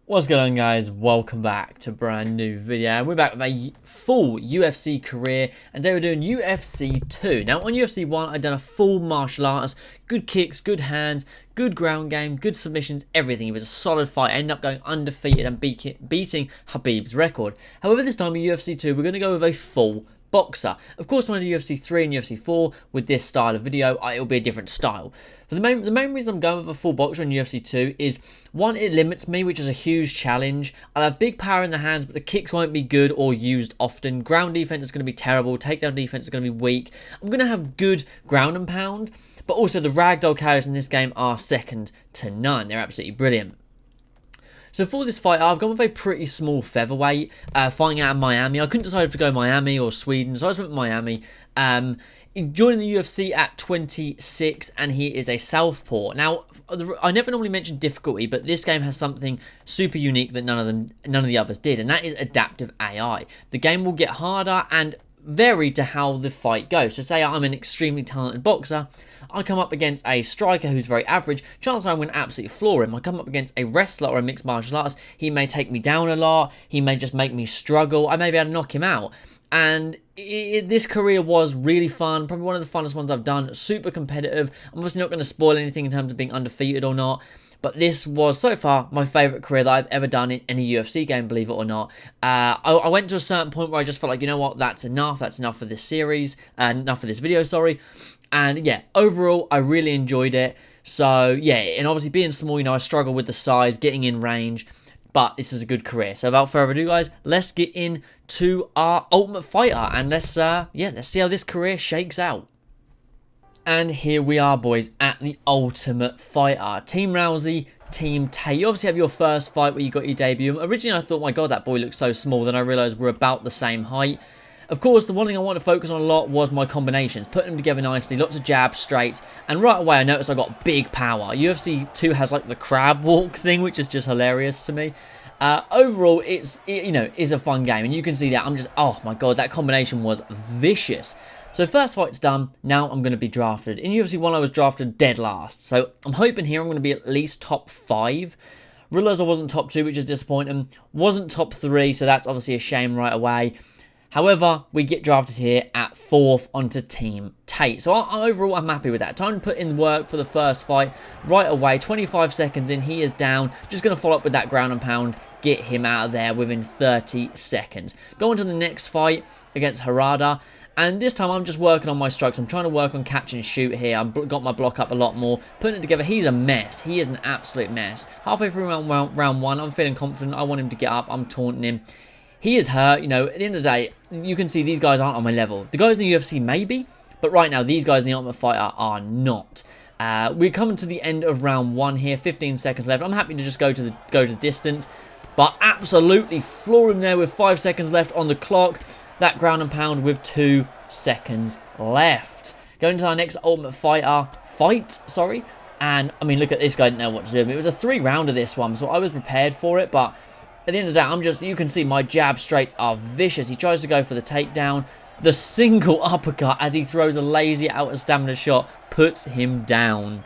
What's going on, guys? Welcome back to a brand new video, and we're back with a full UFC career, and today we're doing UFC 2. Now on UFC 1 I've done a full martial arts, good kicks, good hands, good ground game, good submissions, everything. It was a solid fight. I ended up going undefeated and beating Khabib's record. However, this time in UFC 2 we're going to go with a full boxer. Of course, when I do UFC 3 and UFC 4 with this style of video, it'll be a different style. For the main reason I'm going with a full boxer in UFC 2 is, one, it limits me, which is a huge challenge. I'll have big power in the hands, but the kicks won't be good or used often. Ground defense is going to be terrible. Takedown defense is going to be weak. I'm going to have good ground and pound, but also the ragdoll carries in this game are second to none. They're absolutely brilliant. So for this fight, I've gone with a pretty small featherweight, fighting out of Miami. I couldn't decide if to go Miami or Sweden, so I just went with Miami. Joining the UFC at 26, and he is a southpaw. Now, I never normally mention difficulty, but this game has something super unique that none of the others did, and that is adaptive AI. The game will get harder and vary to how the fight goes. So say I'm an extremely talented boxer, I come up against a striker who's very average, chances are I'm going to absolutely floor him. I come up against a wrestler or a mixed martial artist, he may take me down a lot, he may just make me struggle, I may be able to knock him out. And this career was really fun, probably one of the funnest ones I've done, super competitive. I'm obviously not going to spoil anything in terms of being undefeated or not, but this was, so far, my favourite career that I've ever done in any UFC game, believe it or not. I went to a certain point where I just felt like, you know what, that's enough for this series, enough for this video, sorry. And yeah, overall, I really enjoyed it. So yeah, and obviously being small, I struggle with the size, getting in range, but this is a good career. So without further ado, guys, let's get into our Ultimate Fighter, and let's see how this career shakes out. And here we are, boys, at the Ultimate Fighter. Team Rousey, Team Tate. You obviously have your first fight where you got your debut. Originally, I thought, my God, that boy looks so small. Then I realised we're about the same height. Of course, the one thing I want to focus on a lot was my combinations, putting them together nicely, lots of jabs, straights, and right away I noticed I got big power. UFC 2 has like the crab walk thing, which is just hilarious to me. Overall, it's a fun game, and you can see that I'm just, oh my God, that combination was vicious. So first fight's done, now I'm going to be drafted. In UFC 1 I was drafted dead last, so I'm hoping here I'm going to be at least top 5. Realised I wasn't top 2, which is disappointing. Wasn't top 3, so that's obviously a shame right away. However, we get drafted here at 4th onto Team Tate. So overall, I'm happy with that. Time to put in work for the first fight right away. 25 seconds in, he is down. Just going to follow up with that ground and pound. Get him out of there within 30 seconds. Go on to the next fight against Harada. And this time, I'm just working on my strikes. I'm trying to work on catch and shoot here. I've got my block up a lot more. Putting it together, he's a mess. He is an absolute mess. Halfway through round 1, I'm feeling confident. I want him to get up. I'm taunting him. He is hurt, at the end of the day, you can see these guys aren't on my level. The guys in the UFC maybe, but right now these guys in the Ultimate Fighter are not. We're coming to the end of round 1 here, 15 seconds left. I'm happy to just go to the distance, but absolutely floor him there with 5 seconds left on the clock. That ground and pound with 2 seconds left. Going to our next Ultimate Fighter fight, and I mean, look at this guy, didn't know what to do. It was a 3-rounder this one, so I was prepared for it, but at the end of the day, you can see my jab straights are vicious. He tries to go for the takedown. The single uppercut as he throws a lazy out of stamina shot puts him down.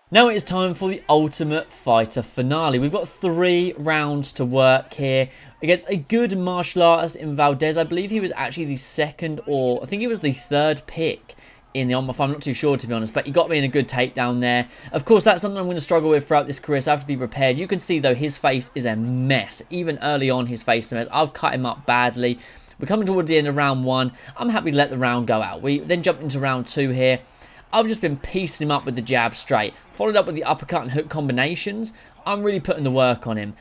Now it is time for the Ultimate Fighter finale. We've got 3 rounds to work here against a good martial artist in Valdez. I believe he was actually the 2nd, or I think he was the 3rd pick in the Ultimate Fighter. I'm not too sure, to be honest, but he got me in a good takedown there. Of course, that's something I'm going to struggle with throughout this career, so I have to be prepared. You can see, though, his face is a mess. Even early on, his face is a mess. I've cut him up badly. We're coming towards the end of round 1. I'm happy to let the round go out. We then jump into round 2 here. I've just been piecing him up with the jab straight, followed up with the uppercut and hook combinations. I'm really putting the work on him.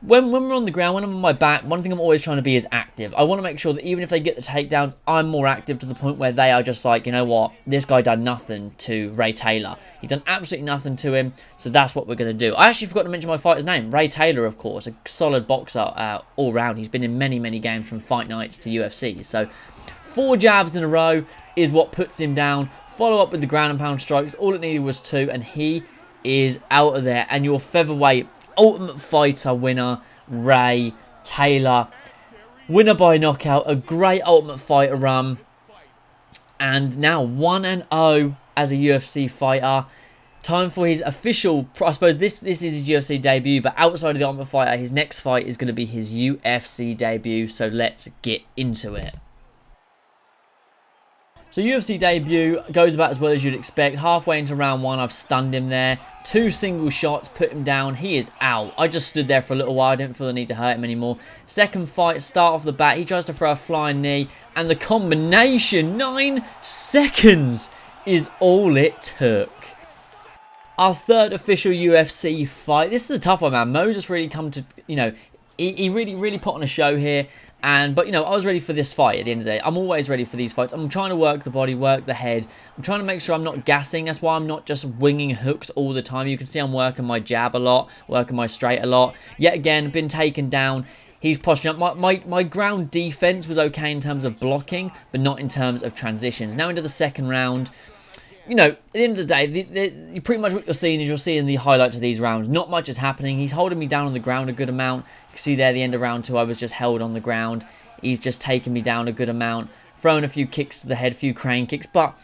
When we're on the ground, when I'm on my back, one thing I'm always trying to be is active. I want to make sure that even if they get the takedowns, I'm more active to the point where they are just like, you know what, this guy done nothing to Ray Taylor. He done absolutely nothing to him, so that's what we're going to do. I actually forgot to mention my fighter's name, Ray Taylor, of course, a solid boxer all round. He's been in many, many games from fight nights to UFC. So 4 jabs in a row is what puts him down. Follow up with the ground and pound strikes. All it needed was 2, and he is out of there. And your featherweight Ultimate Fighter winner, Ray Taylor. Winner by knockout. A great Ultimate Fighter run. And now 1-0 as a UFC fighter. time for his official, I suppose this is his UFC debut, but outside of the Ultimate Fighter, his next fight is going to be his UFC debut, so let's get into it. So UFC debut goes about as well as you'd expect. Halfway into round 1, I've stunned him there. 2 single shots, put him down. He is out. I just stood there for a little while. I didn't feel the need to hurt him anymore. Second fight, start off the bat. He tries to throw a flying knee. And the combination, 9 seconds, is all it took. Our third official UFC fight. This is a tough one, man. Moses really come to, he really put on a show here. But, I was ready for this fight at the end of the day. I'm always ready for these fights. I'm trying to work the body, work the head. I'm trying to make sure I'm not gassing. That's why I'm not just winging hooks all the time. You can see I'm working my jab a lot, working my straight a lot. Yet again, been taken down. He's posturing up. My ground defense was okay in terms of blocking, but not in terms of transitions. Now into the second round. At the end of the day, pretty much what you're seeing the highlights of these rounds. Not much is happening. He's holding me down on the ground a good amount. You can see there, the end of round 2, I was just held on the ground. He's just taking me down a good amount. Throwing a few kicks to the head, a few crane kicks. But,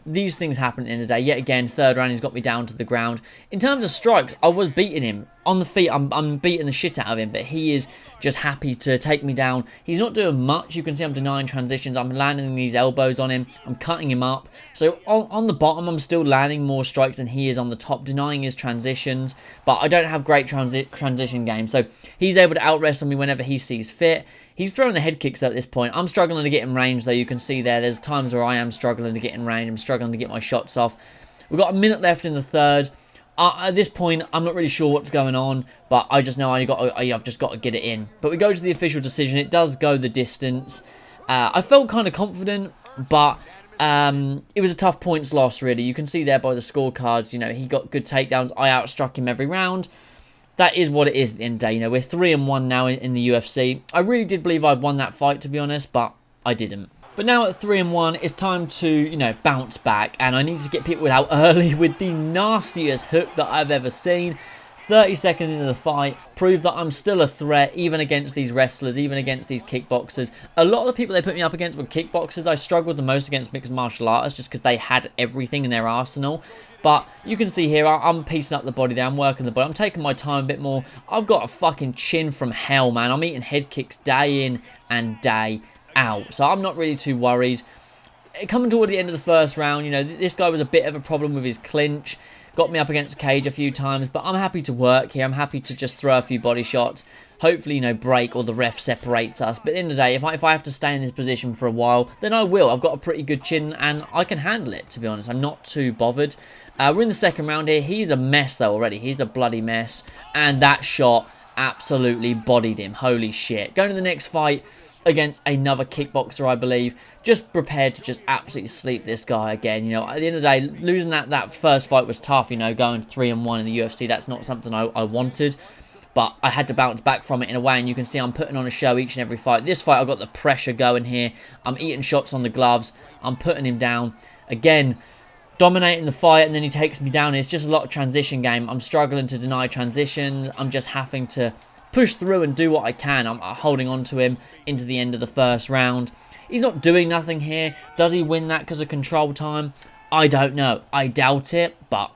these things happen at the end of the day. Yet again, third round, he's got me down to the ground. In terms of strikes, I was beating him. On the feet, I'm beating the shit out of him. But he is just happy to take me down. He's not doing much. You can see I'm denying transitions. I'm landing these elbows on him. I'm cutting him up. So on the bottom, I'm still landing more strikes than he is on the top, denying his transitions. But I don't have great transition game. So he's able to out-wrestle me whenever he sees fit. He's throwing the head kicks at this point. I'm struggling to get in range, though. You can see there's times where I am struggling to get in range. I'm struggling to get my shots off. We've got a minute left in the third. At this point, I'm not really sure what's going on, but I just know I've just got to get it in. But we go to the official decision. It does go the distance. I felt kind of confident, but it was a tough points loss, really. You can see there by the scorecards, he got good takedowns. I outstruck him every round. That is what it is at the end of the day. We're 3-1 now in the UFC. I really did believe I'd won that fight, to be honest, but I didn't. But now at 3-1, it's time to, bounce back. And I need to get people out early with the nastiest hook that I've ever seen. 30 seconds into the fight, prove that I'm still a threat, even against these wrestlers, even against these kickboxers. A lot of the people they put me up against were kickboxers. I struggled the most against mixed martial artists just because they had everything in their arsenal. But you can see here, I'm piecing up the body there. I'm working the body. I'm taking my time a bit more. I've got a fucking chin from hell, man. I'm eating head kicks day in and day out. So I'm not really too worried. Coming toward the end of the first round, this guy was a bit of a problem with his clinch. Got me up against the cage a few times, but I'm happy to work here. I'm happy to just throw a few body shots. Hopefully, break or the ref separates us. But at the end of the day, if I have to stay in this position for a while, then I will. I've got a pretty good chin and I can handle it, to be honest. I'm not too bothered. We're in the second round here. He's a mess, though, already. He's a bloody mess. And that shot absolutely bodied him. Holy shit. Going to the next fight against another kickboxer, I believe. Just prepared to just absolutely sleep this guy again. At the end of the day, losing that first fight was tough, going 3-1 in the UFC. That's not something I wanted. But I had to bounce back from it in a way, and you can see I'm putting on a show each and every fight. This fight, I've got the pressure going here. I'm eating shots on the gloves. I'm putting him down. Again, dominating the fight, and then he takes me down. It's just a lot of transition game. I'm struggling to deny transition. I'm just having to push through and do what I can. I'm holding on to him into the end of the first round. He's not doing nothing here. Does he win that because of control time? I don't know. I doubt it, but,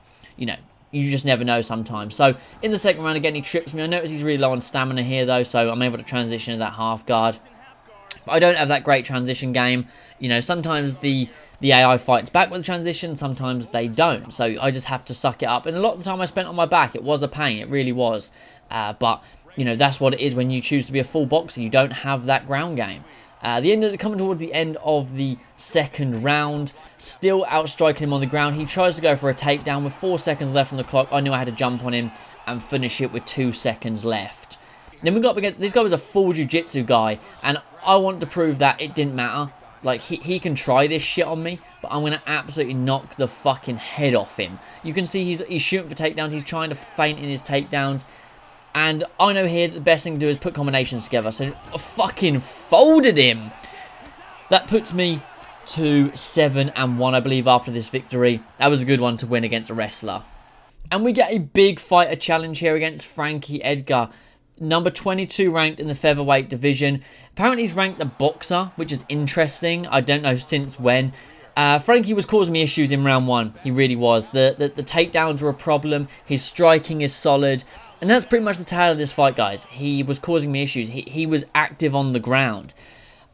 you just never know sometimes. So, in the second round, again, he trips me. I notice he's really low on stamina here, though, so I'm able to transition to that half guard. But I don't have that great transition game. Sometimes the AI fights back with the transition, sometimes they don't. So, I just have to suck it up. And a lot of the time I spent on my back, it was a pain. It really was. But that's what it is when you choose to be a full boxer. You don't have that ground game. Coming towards the end of the second round, still outstriking him on the ground. He tries to go for a takedown with 4 seconds left on the clock. I knew I had to jump on him and finish it with 2 seconds left. Then we got up against, this guy was a full jiu-jitsu guy, and I wanted to prove that it didn't matter. Like, he can try this shit on me, but I'm going to absolutely knock the fucking head off him. You can see he's shooting for takedowns. He's trying to feint in his takedowns. And I know here the best thing to do is put combinations together. So I fucking folded him. That puts me to 7-1, I believe, after this victory. That was a good one to win against a wrestler. And we get a big fighter challenge here against Frankie Edgar. Number 22 ranked in the featherweight division. Apparently he's ranked a boxer, which is interesting. I don't know since when. Frankie was causing me issues in round 1. He really was. The takedowns were a problem. His striking is solid. And that's pretty much the tale of this fight, guys. He was causing me issues. He was active on the ground.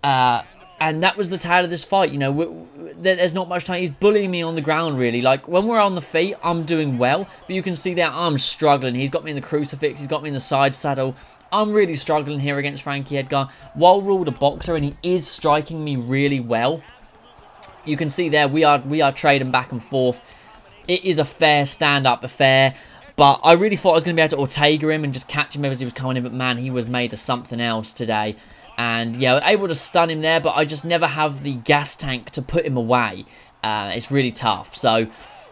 And that was the tale of this fight. You know, there's not much time. He's bullying me on the ground, really. Like, when we're on the feet, I'm doing well. But you can see that I'm struggling. He's got me in the crucifix. He's got me in the side saddle. I'm really struggling here against Frankie Edgar. Well ruled a boxer, and he is striking me really well. You can see there, we are trading back and forth. It is a fair stand-up affair. But I really thought I was going to be able to Ortega him and just catch him as he was coming in. But man, he was made of something else today. And yeah, able to stun him there, but I just never have the gas tank to put him away. It's really tough. So,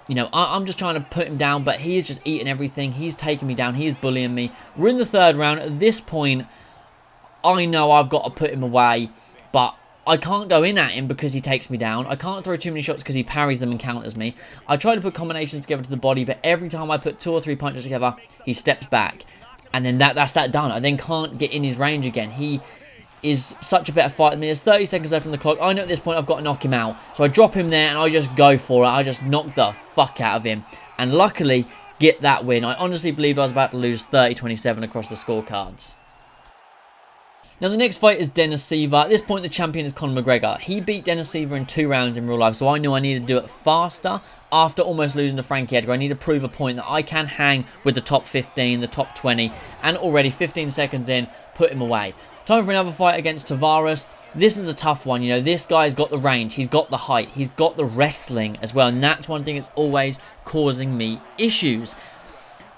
you know, I'm just trying to put him down, but he is just eating everything. He's taking me down. He is bullying me. We're in the 3rd round. At this point, I know I've got to put him away, but I can't go in at him because he takes me down. I can't throw too many shots because he parries them and counters me. I try to put combinations together to the body, but every time I put 2 or 3 punches together, he steps back. And then that's that done. I then can't get in his range again. He is such a better fighter than me. There's 30 seconds left on the clock. I know at this point I've got to knock him out. So I drop him there and I just go for it. I just knock the fuck out of him. And luckily, get that win. I honestly believed I was about to lose 30-27 across the scorecards. Now, the next fight is Dennis Siver. At this point, the champion is Conor McGregor. He beat Dennis Siver in 2 rounds in real life, so I knew I needed to do it faster. After almost losing to Frankie Edgar, I need to prove a point that I can hang with the top 15, the top 20, and already 15 seconds in, put him away. Time for another fight against Tavares. This is a tough one, you know. This guy's got the range, he's got the height, he's got the wrestling as well, and that's one thing that's always causing me issues.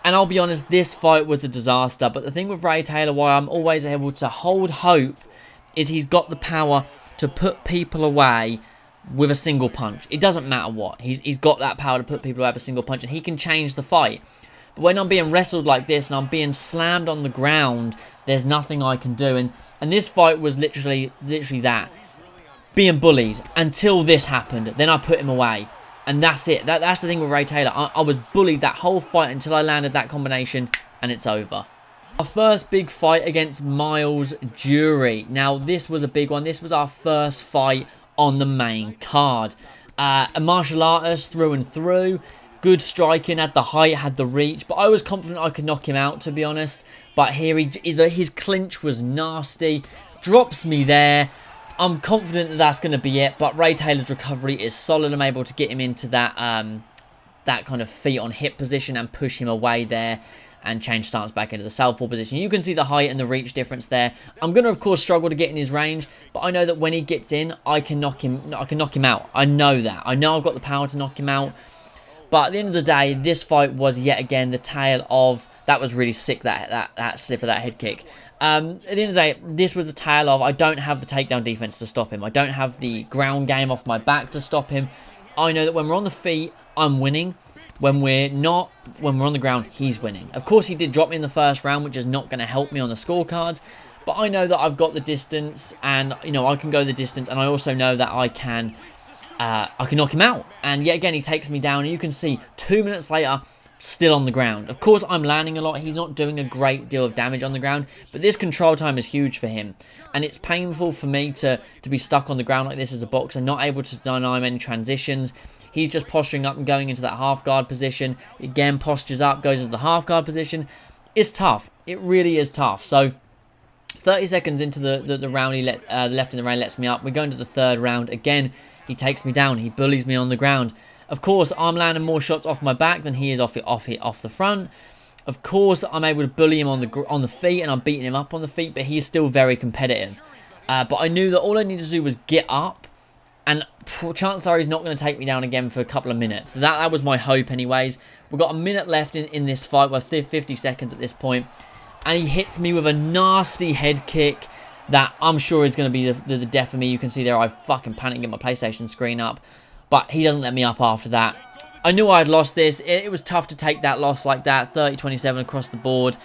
And I'll be honest, this fight was a disaster. But the thing with Ray Taylor, why I'm always able to hold hope, is he's got the power to put people away with a single punch. It doesn't matter what. He's got that power to put people away with a single punch, and he can change the fight. But when I'm being wrestled like this and I'm being slammed on the ground, there's nothing I can do. And this fight was literally that. Being bullied until this happened. Then I put him away. And that's it. That's the thing with Ray Taylor. I was bullied that whole fight until I landed that combination, and it's over. Our first big fight against Miles Jury. Now, this was a big one. This was our first fight on the main card. A martial artist through and through. Good striking, had the height, had the reach. But I was confident I could knock him out, to be honest. But here, his clinch was nasty. Drops me there. I'm confident that that's going to be it, but Ray Taylor's recovery is solid. I'm able to get him into that that kind of feet on hip position and push him away there and change stance back into the southpaw position. You can see the height and the reach difference there. I'm going to, of course, struggle to get in his range, but I know that when he gets in, I can knock him out. I know that. I know I've got the power to knock him out. But at the end of the day, this fight was yet again the tale of... That was really sick, that slip of that head kick. At the end of the day, this was a tale of I don't have the takedown defense to stop him. I don't have the ground game off my back to stop him. I know that when we're on the feet, I'm winning. When we're on the ground, he's winning. Of course, he did drop me in the first round, which is not going to help me on the scorecards. But I know that I've got the distance, and you know I can go the distance, and I also know that I can knock him out. And yet again, he takes me down, and you can see 2 minutes later, still on the ground. Of course, I'm landing a lot. He's not doing a great deal of damage on the ground, but this control time is huge for him. And it's painful for me to be stuck on the ground like this as a boxer, not able to deny him any transitions. He's just posturing up and going into that half guard position. Again, postures up, goes into the half guard position. It's tough. It really is tough. So 30 seconds into the round, left in the round lets me up. We go into the 3rd round. Again, he takes me down. He bullies me on the ground. Of course, I'm landing more shots off my back than he is off the front. Of course, I'm able to bully him on the feet, and I'm beating him up on the feet, but he's still very competitive. But I knew that all I needed to do was get up, and chances are he's not going to take me down again for a couple of minutes. That was my hope anyways. We've got a minute left in this fight, well, 50 seconds at this point, and he hits me with a nasty head kick that I'm sure is going to be the death of me. You can see there I fucking panicked and get my PlayStation screen up. But he doesn't let me up after that. I knew I had lost this. It was tough to take that loss like that. 30-27 across the board.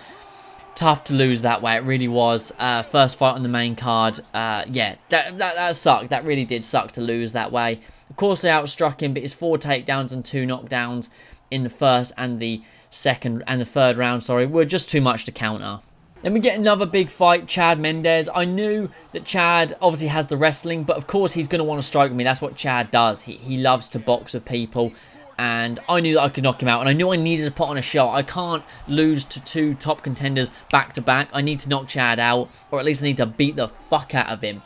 Tough to lose that way. It really was. First fight on the main card. Yeah, that sucked. That really did suck to lose that way. Of course, they outstruck him, but his 4 takedowns and 2 knockdowns in the first and the 2nd and the 3rd round, were just too much to counter. Then we get another big fight, Chad Mendes. I knew that Chad obviously has the wrestling, but of course he's going to want to strike me. That's what Chad does. He loves to box with people, and I knew that I could knock him out, and I knew I needed to put on a show. I can't lose to 2 top contenders back to back. I need to knock Chad out, or at least I need to beat the fuck out of him.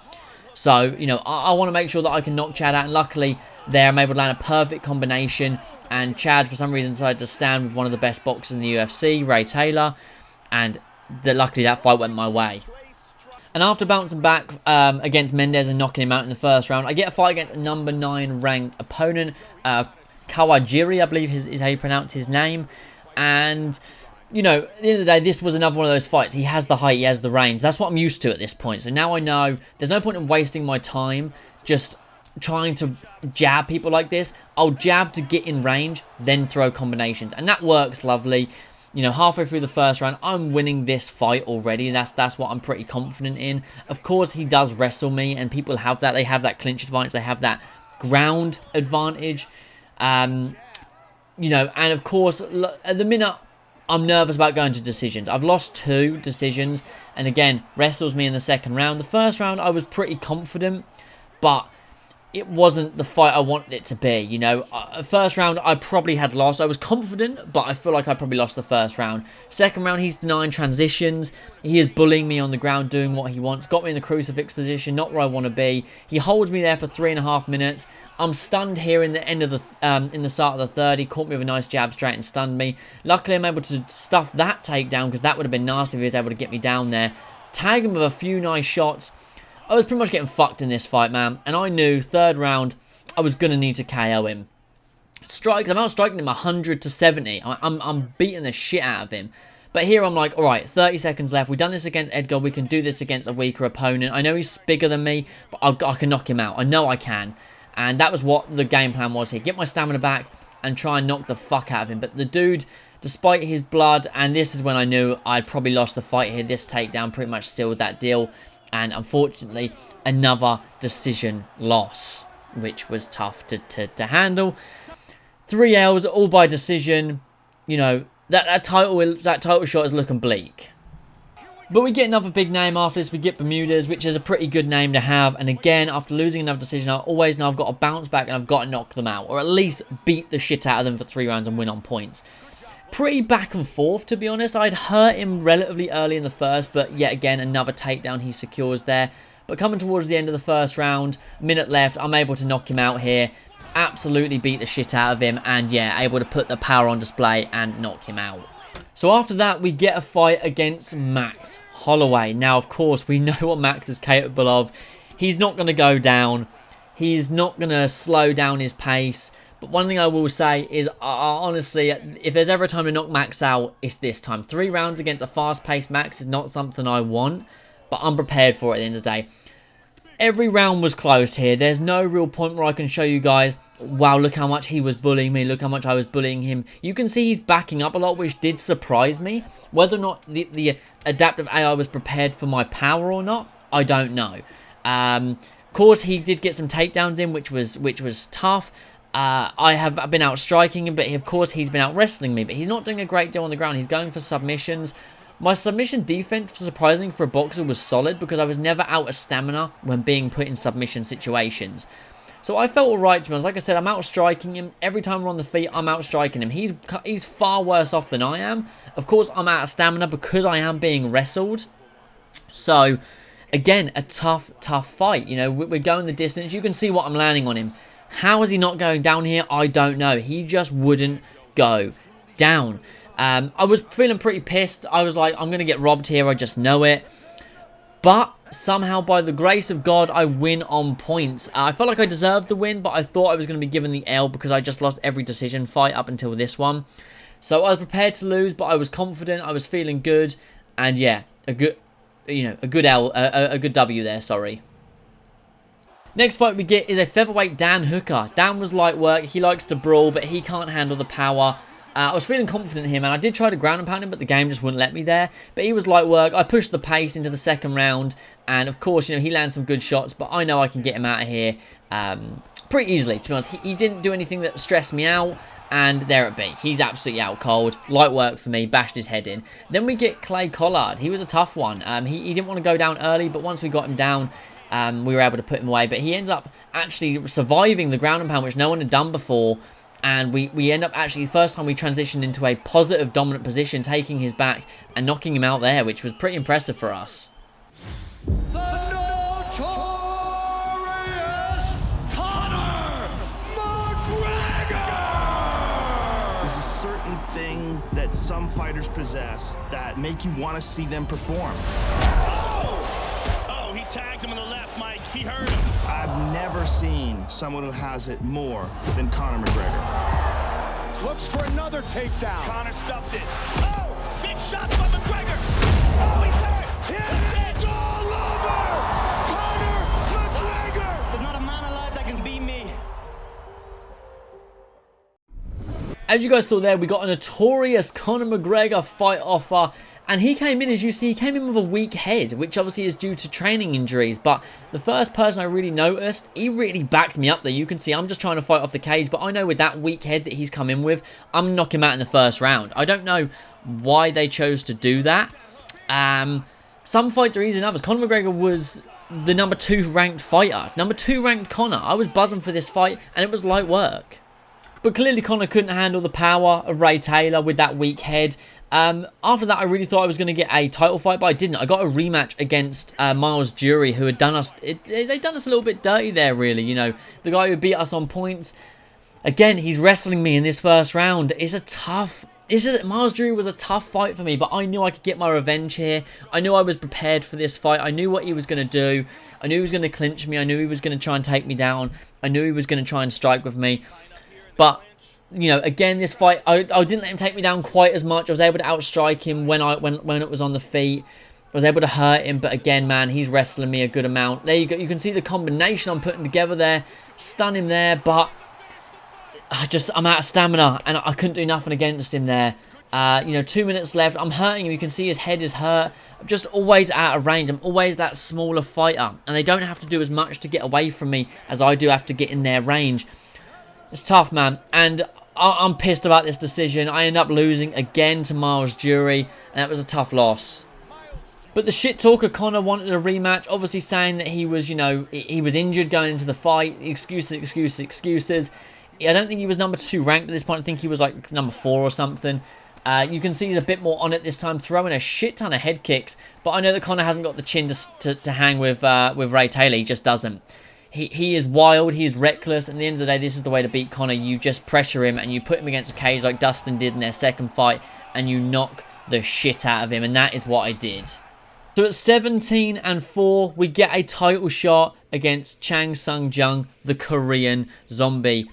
So, you know, I want to make sure that I can knock Chad out, and luckily there I'm able to land a perfect combination, and Chad for some reason decided to stand with one of the best boxers in the UFC, Ray Taylor, and luckily that fight went my way. And after bouncing back against Mendes and knocking him out in the first round, I get a fight against a number 9 ranked opponent, Kawajiri, I believe is how you pronounce his name. And, you know, at the end of the day, this was another one of those fights. He has the height, he has the range. That's what I'm used to at this point. So now I know there's no point in wasting my time just trying to jab people like this. I'll jab to get in range, then throw combinations. And that works lovely. You know, halfway through the first round, I'm winning this fight already. That's what I'm pretty confident in. Of course, he does wrestle me, and people have that. They have that clinch advantage. They have that ground advantage. You know, and of course, at the minute, I'm nervous about going to decisions. I've lost 2 decisions, and again, wrestles me in the second round. The first round, I was pretty confident, but it wasn't the fight I wanted it to be, you know. First round, I probably had lost. I was confident, but I feel like I probably lost the first round. Second round, he's denying transitions. He is bullying me on the ground, doing what he wants. Got me in the crucifix position, not where I want to be. He holds me there for 3.5 minutes. I'm stunned here in the end of the in the start of the third. He caught me with a nice jab straight and stunned me. Luckily, I'm able to stuff that takedown because that would have been nasty if he was able to get me down there. Tag him with a few nice shots. I was pretty much getting fucked in this fight, man. And I knew, third round, I was going to need to KO him. Strikes, I'm outstriking him 100 to 70. I'm beating the shit out of him. But here I'm like, alright, 30 seconds left. We've done this against Edgar. We can do this against a weaker opponent. I know he's bigger than me, but I can knock him out. I know I can. And that was what the game plan was here. Get my stamina back and try and knock the fuck out of him. But the dude, despite his blood, and this is when I knew I'd probably lost the fight here. This takedown pretty much sealed that deal. And unfortunately, another decision loss, which was tough to handle. 3 L's, all by decision. You know, that title shot is looking bleak. But we get another big name after this. We get Bermudez, which is a pretty good name to have. And again, after losing another decision, I always know I've got to bounce back and I've got to knock them out. Or at least beat the shit out of them for 3 rounds and win on points. Pretty back and forth, to be honest. I'd hurt him relatively early in the first, but yet again, another takedown he secures there. But coming towards the end of the first round, minute left, I'm able to knock him out here. Absolutely beat the shit out of him, and yeah, able to put the power on display and knock him out. So after that, we get a fight against Max Holloway. Now, of course, we know what Max is capable of. He's not going to go down. He's not going to slow down his pace. But one thing I will say is, honestly, if there's ever a time to knock Max out, it's this time. 3 rounds against a fast-paced Max is not something I want, but I'm prepared for it at the end of the day. Every round was close here. There's no real point where I can show you guys, wow, look how much he was bullying me, look how much I was bullying him. You can see he's backing up a lot, which did surprise me. Whether or not the adaptive AI was prepared for my power or not, I don't know. Of course, he did get some takedowns in, which was tough. I've been out striking him, but of course he's been out wrestling me. But he's not doing a great deal on the ground. He's going for submissions. My submission defense, surprisingly for a boxer, was solid because I was never out of stamina when being put in submission situations. So I felt alright to be honest. Like I said, I'm out striking him. Every time we're on the feet, I'm out striking him. He's far worse off than I am. Of course, I'm out of stamina because I am being wrestled. So, again, a tough fight. You know, we're going the distance. You can see what I'm landing on him. How is he not going down here? I don't know. He just wouldn't go down. I was feeling pretty pissed. I was like, I'm going to get robbed here. I just know it. But somehow, by the grace of God, I win on points. I felt like I deserved the win, but I thought I was going to be given the L because I just lost every decision fight up until this one. So I was prepared to lose, but I was confident. I was feeling good. And yeah, a good W there, sorry. Next fight we get is a featherweight Dan Hooker. Dan was light work. He likes to brawl, but he can't handle the power. I was feeling confident in him, and I did try to ground and pound him, but the game just wouldn't let me there. But he was light work. I pushed the pace into the second round, and of course, you know, he lands some good shots, but I know I can get him out of here pretty easily, to be honest. He didn't do anything that stressed me out, And there it be. He's absolutely out cold. Light work for me. Bashed his head in. Then we get Clay Collard. He was a tough one. He didn't want to go down early, but once we got him down, we were able to put him away. But he ends up actually surviving the ground and pound, which no one had done before. And we end up actually, the first time we transitioned into a positive dominant position, taking his back and knocking him out there, which was pretty impressive for us. The notorious Conor McGregor! There's a certain thing that some fighters possess that make you want to see them perform. Oh, he tagged him on the left, Mike. He heard him. I've never seen someone who has it more than Conor McGregor. Looks for another takedown. Conor stuffed it. Oh, big shot by McGregor. Oh, he's hurt. It's all over. Conor McGregor. There's not a man alive that can beat me. As you guys saw there, we got a notorious Conor McGregor fight offer. And he came in, as you see, he came in with a weak head, which obviously is due to training injuries. But the first person I really noticed, he really backed me up there. You can see I'm just trying to fight off the cage. But I know with that weak head that he's come in with, I'm going to knock him out in the first round. I don't know why they chose to do that. Some fights are easier than others. Conor McGregor was the number 2 ranked fighter. Number 2 ranked Conor. I was buzzing for this fight, and it was light work. But clearly Conor couldn't handle the power of Ray Taylor with that weak head. After that, I really thought I was going to get a title fight, but I didn't. I got a rematch against Miles Jury, who had done us... They'd done us a little bit dirty there, really. You know, the guy who beat us on points. Again, he's wrestling me in this first round. It's a tough... Miles Jury was a tough fight for me, but I knew I could get my revenge here. I knew I was prepared for this fight. I knew what he was going to do. I knew he was going to clinch me. I knew he was going to try and take me down. I knew he was going to try and strike with me. But... you know, again, this fight, I didn't let him take me down quite as much. I was able to outstrike him when it was on the feet. I was able to hurt him, but again, man, he's wrestling me a good amount. There you go. You can see the combination I'm putting together there. Stun him there, but I'm out of stamina, and I couldn't do nothing against him there. You know, 2 minutes left. I'm hurting him. You can see his head is hurt. I'm just always out of range. I'm always that smaller fighter, and they don't have to do as much to get away from me as I do have to get in their range. It's tough, man, and I'm pissed about this decision. I end up losing again to Miles Jury, and that was a tough loss. But the shit talker Conor wanted a rematch, obviously saying that he was, you know, he was injured going into the fight. Excuses. I don't think he was number 2 ranked at this point. I think he was like number 4 or something. You can see he's a bit more on it this time, throwing a shit ton of head kicks. But I know that Conor hasn't got the chin to hang with Ray Taylor. He just doesn't. He is wild, he is reckless, and at the end of the day, this is the way to beat Conor. You just pressure him, and you put him against a cage like Dustin did in their second fight, and you knock the shit out of him, and that is what I did. So at 17-4, we get a title shot against Chang Sung Jung, the Korean zombie.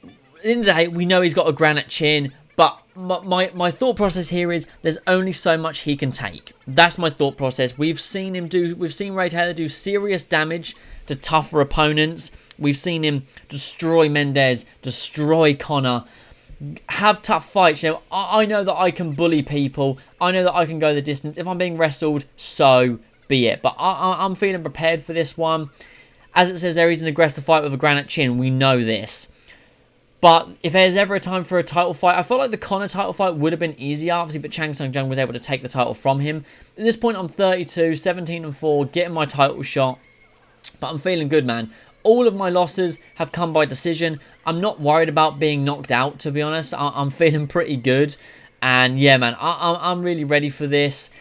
At the end of the day, we know he's got a granite chin, but my thought process here is there's only so much he can take. That's my thought process. We've seen Ray Taylor do serious damage to tougher opponents. We've seen him destroy Mendez, destroy Conor, have tough fights. You know, I know that I can bully people. I know that I can go the distance. If I'm being wrestled, so be it. But I'm feeling prepared for this one. As it says there, he's an aggressive fight with a granite chin. We know this. But if there's ever a time for a title fight, I felt like the Conor title fight would have been easier, obviously, but Chang Sung Jung was able to take the title from him. At this point, I'm 32, 17-4, getting my title shot. But I'm feeling good, man. All of my losses have come by decision. I'm not worried about being knocked out, to be honest. I'm feeling pretty good. And yeah, man, I'm really ready for this.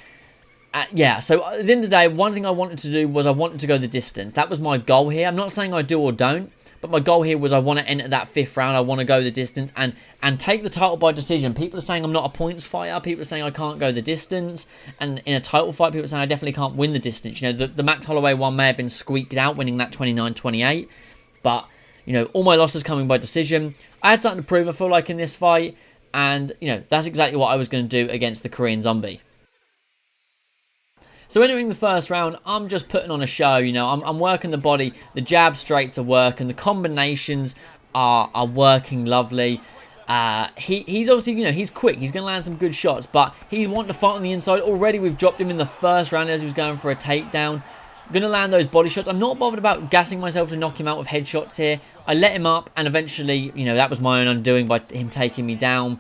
Yeah, so at the end of the day, one thing I wanted to do was I wanted to go the distance. That was my goal here. I'm not saying I do or don't. But my goal here was I want to enter that 5th round. I want to go the distance and take the title by decision. People are saying I'm not a points fighter. People are saying I can't go the distance. And in a title fight, people are saying I definitely can't win the distance. You know, the Max Holloway one may have been squeaked out, winning that 29-28. But, you know, all my losses coming by decision. I had something to prove, I feel like, in this fight. And, you know, that's exactly what I was going to do against the Korean zombie. So entering the first round, I'm just putting on a show, you know, I'm working the body, the jab straights are working, the combinations are working lovely. He's obviously, you know, he's quick, he's going to land some good shots, but he's wanting to fight on the inside. Already we've dropped him in the first round as he was going for a takedown. going to land those body shots. I'm not bothered about gassing myself to knock him out with headshots here. I let him up, and eventually, you know, that was my own undoing by him taking me down.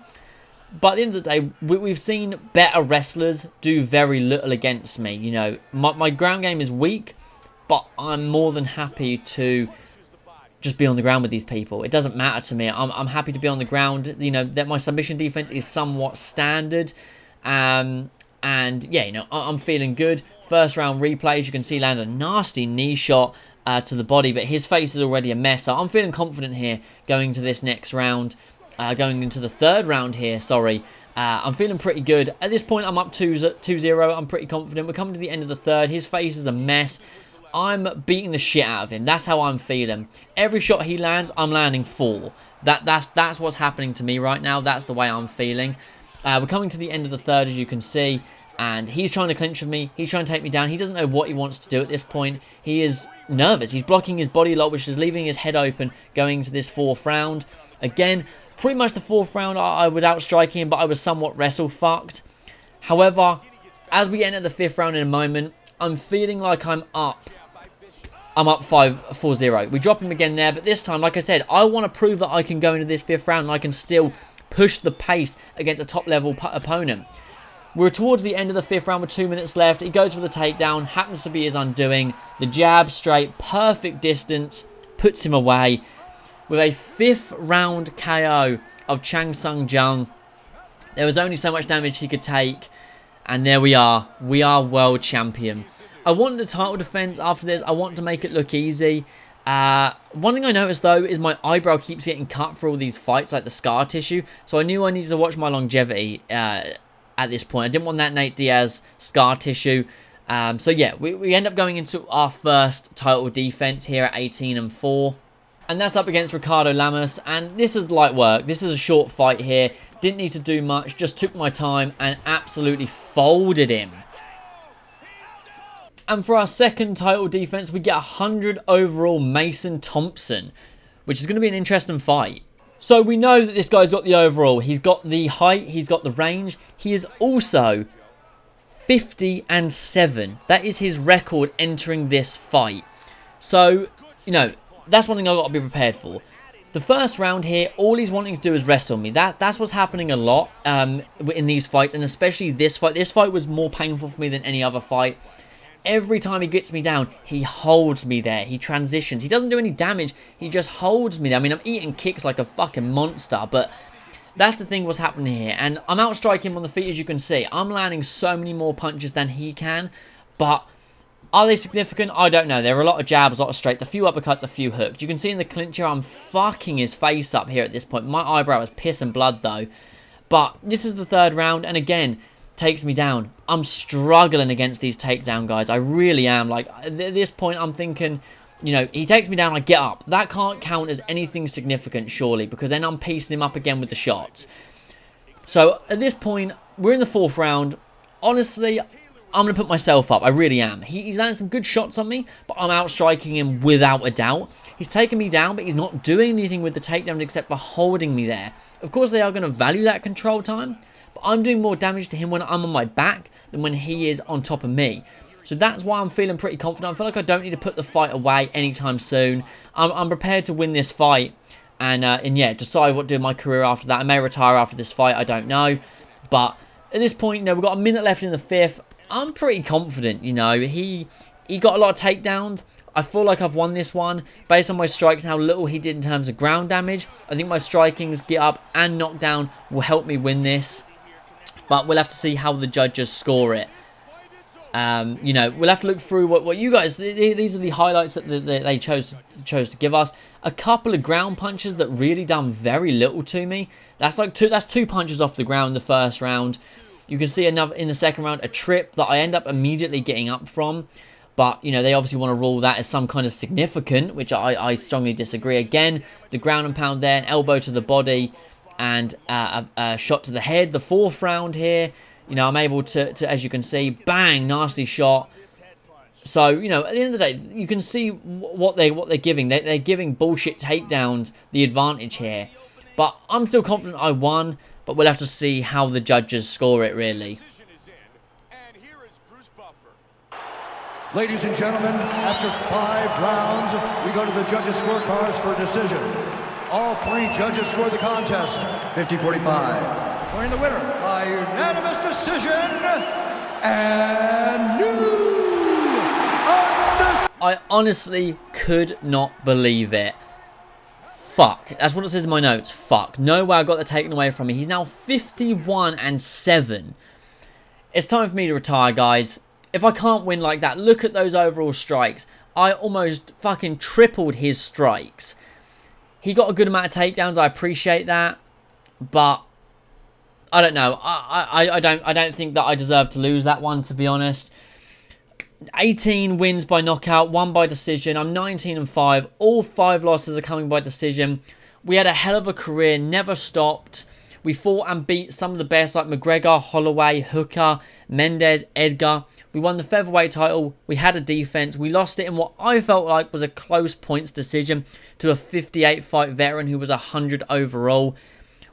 But at the end of the day, we've seen better wrestlers do very little against me. You know, my ground game is weak, but I'm more than happy to just be on the ground with these people. It doesn't matter to me. I'm happy to be on the ground. You know, that my submission defense is somewhat standard. And yeah, you know, I'm feeling good. First round replays, you can see land a nasty knee shot to the body, but his face is already a mess. So I'm feeling confident here going to this next round. Going into the third round here, sorry. I'm feeling pretty good. At this point, I'm up 2-0. I'm pretty confident. We're coming to the end of the third. His face is a mess. I'm beating the shit out of him. That's how I'm feeling. Every shot he lands, I'm landing 4. That's what's happening to me right now. That's the way I'm feeling. We're coming to the end of the third, as you can see. And he's trying to clinch with me. He's trying to take me down. He doesn't know what he wants to do at this point. He is nervous. He's blocking his body a lot, which is leaving his head open going to this 4th round. Again, pretty much the 4th round, I would outstrike him, but I was somewhat wrestle-fucked. However, as we enter the 5th round in a moment, I'm feeling like I'm up 4-0. We drop him again there, but this time, like I said, I want to prove that I can go into this 5th round and I can still push the pace against a top-level opponent. We're towards the end of the 5th round with 2 minutes left. He goes for the takedown, happens to be his undoing. The jab, straight, perfect distance, puts him away. With a 5th round KO of Chang Sung Jung. There was only so much damage he could take. And there we are. We are world champion. I wanted a title defense after this. I want to make it look easy. One thing I noticed, though, is my eyebrow keeps getting cut for all these fights, like the scar tissue. So I knew I needed to watch my longevity at this point. I didn't want that Nate Diaz scar tissue. So yeah, we end up going into our first title defense here at 18-4. And that's up against Ricardo Lamas. And this is light work. This is a short fight here. Didn't need to do much. Just took my time and absolutely folded him. And for our second title defense, we get 100 overall Mason Thompson, which is going to be an interesting fight. So we know that this guy's got the overall. He's got the height. He's got the range. He is also 50-7. That is his record entering this fight. So, you know, that's one thing I've got to be prepared for. The first round here, all he's wanting to do is wrestle me. That's what's happening a lot in these fights, and especially this fight. This fight was more painful for me than any other fight. Every time he gets me down, he holds me there. He transitions. He doesn't do any damage. He just holds me there. I mean, I'm eating kicks like a fucking monster, but that's the thing what's happening here. And I'm outstriking him on the feet, as you can see. I'm landing so many more punches than he can, but are they significant? I don't know. There are a lot of jabs, a lot of straights, a few uppercuts, a few hooks. You can see in the clincher, I'm fucking his face up here at this point. My eyebrow is piss and blood, though. But this is the third round, and again, takes me down. I'm struggling against these takedown guys. I really am. Like, at this point, I'm thinking, you know, he takes me down, I get up. That can't count as anything significant, surely, because then I'm piecing him up again with the shots. So, at this point, we're in the 4th round. Honestly, I'm going to put myself up. I really am. He's landing some good shots on me, but I'm outstriking him without a doubt. He's taking me down, but he's not doing anything with the takedown except for holding me there. Of course, they are going to value that control time, but I'm doing more damage to him when I'm on my back than when he is on top of me. So that's why I'm feeling pretty confident. I feel like I don't need to put the fight away anytime soon. I'm prepared to win this fight and yeah, decide what to do in my career after that. I may retire after this fight, I don't know. But at this point, you know, we've got a minute left in the 5th. I'm pretty confident, you know. He got a lot of takedowns. I feel like I've won this one based on my strikes and how little he did in terms of ground damage. I think my strikings, get up and knockdown will help me win this. But we'll have to see how the judges score it. You know, we'll have to look through what you guys... These are the highlights that they chose to give us. A couple of ground punches that really done very little to me. That's like two punches off the ground in the first round. You can see another in the second round, a trip that I end up immediately getting up from. But, you know, they obviously want to rule that as some kind of significant, which I strongly disagree. Again, the ground and pound there, an elbow to the body, and a shot to the head. The 4th round here, you know, I'm able to, as you can see, bang, nasty shot. So, you know, at the end of the day, you can see what they're giving. They're giving bullshit takedowns the advantage here. But I'm still confident I won, but we'll have to see how the judges score it, really. Ladies and gentlemen, after 5 rounds, we go to the judges' scorecards for a decision. All 3 judges scored the contest 50-45. Declaring the winner by unanimous decision, and new I honestly could not believe it. Fuck. That's what it says in my notes. Fuck. No way I got that taken away from me. He's now 51-7. It's time for me to retire, guys. If I can't win like that, look at those overall strikes. I almost fucking tripled his strikes. He got a good amount of takedowns. I appreciate that. But I don't know. I don't think that I deserve to lose that one, to be honest. 18 wins by knockout, 1 by decision. I'm 19-5. All 5 losses are coming by decision. We had a hell of a career, never stopped. We fought and beat some of the best like McGregor, Holloway, Hooker, Mendes, Edgar. We won the featherweight title. We had a defense. We lost it in what I felt like was a close points decision to a 58 fight veteran who was 100 overall.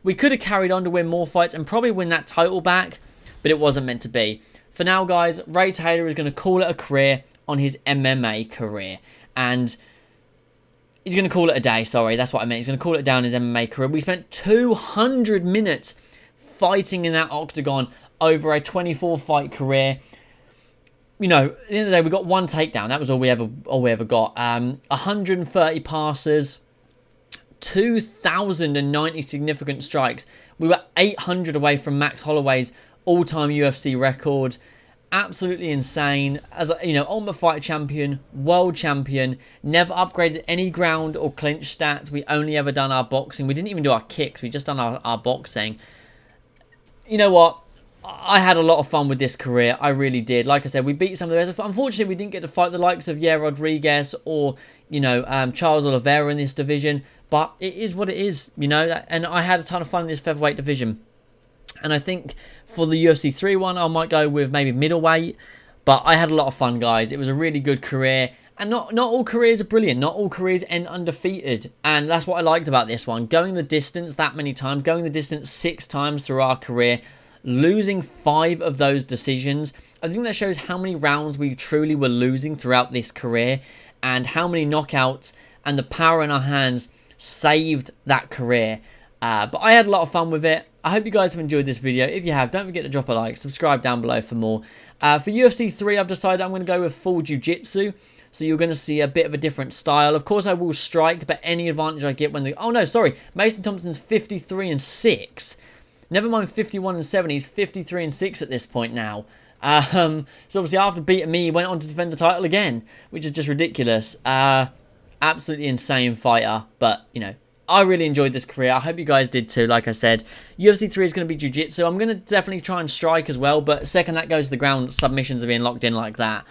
We could have carried on to win more fights and probably win that title back, but it wasn't meant to be. For now, guys, Ray Taylor is going to call it a career on his MMA career. And he's going to call it a day, sorry. That's what I meant. He's going to call it down his MMA career. We spent 200 minutes fighting in that octagon over a 24-fight career. You know, at the end of the day, we got 1 takedown. That was all we ever got. 130 passes, 2,090 significant strikes. We were 800 away from Max Holloway's all-time UFC record. Absolutely insane. As you know, Ultimate Fighter champion, world champion, never upgraded any ground or clinch stats. We only ever done our boxing. We didn't even do our kicks. We just done our boxing. You know what? I had a lot of fun with this career. I really did. Like I said, we beat some of the best. Unfortunately, we didn't get to fight the likes of Rodriguez or, you know, Charles Oliveira in this division. But it is what it is, you know. And I had a ton of fun in this featherweight division. And I think for the UFC 3 one, I might go with maybe middleweight. But I had a lot of fun, guys. It was a really good career. And not all careers are brilliant. Not all careers end undefeated. And that's what I liked about this one. Going the distance that many times. Going the distance 6 times through our career. Losing 5 of those decisions. I think that shows how many rounds we truly were losing throughout this career. And how many knockouts and the power in our hands saved that career. But I had a lot of fun with it. I hope you guys have enjoyed this video. If you have, don't forget to drop a like. Subscribe down below for more. For UFC 3, I've decided I'm going to go with full jiu-jitsu. So you're going to see a bit of a different style. Of course, I will strike, but any advantage I get when the... Oh, no, sorry. Mason Thompson's 53-6. Never mind 51-7. He's 53-6 at this point now. So obviously, after beating me, he went on to defend the title again, which is just ridiculous. Absolutely insane fighter. But, you know, I really enjoyed this career. I hope you guys did too. Like I said, UFC 3 is going to be jiu-jitsu. I'm going to definitely try and strike as well. But second that goes to the ground, submissions are being locked in like that.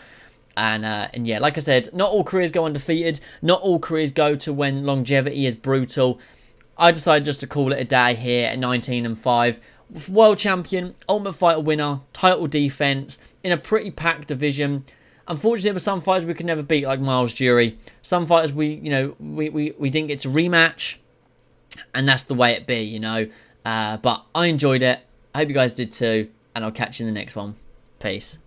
And yeah, like I said, not all careers go undefeated. Not all careers go to when longevity is brutal. I decided just to call it a day here at 19-5. World champion, Ultimate Fighter winner, title defense in a pretty packed division. Unfortunately, there were some fighters we could never beat, like Miles Jury. Some fighters we didn't get to rematch, and that's the way it be, you know. But I enjoyed it. I hope you guys did too, and I'll catch you in the next one. Peace.